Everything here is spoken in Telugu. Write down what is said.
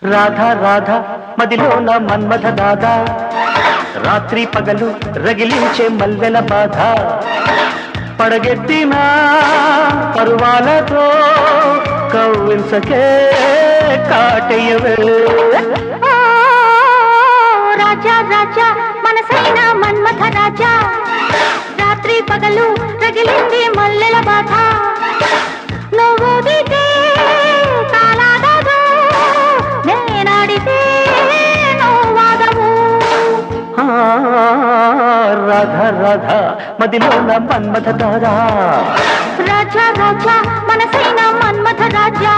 రాధా రాధా మదిలోన మన్మథ దాదా రాత్రి పగలు రగిలించే మల్లెల బాధ పడగెత్తిన పరువాలతో కవ్వించకే కాటయ్యవే రాజా రాజా మనసైన మన్మథ రాజా రాత్రి పగలు రగిలింది మల్లెల బాధ నువ్వు దితే తాళాడదు నేనాడితే నువ్వాగవు రాధా రాధా మదిలోన మన్మథ దాదా రాజా రాజా మనసైన మన్మథ రాజా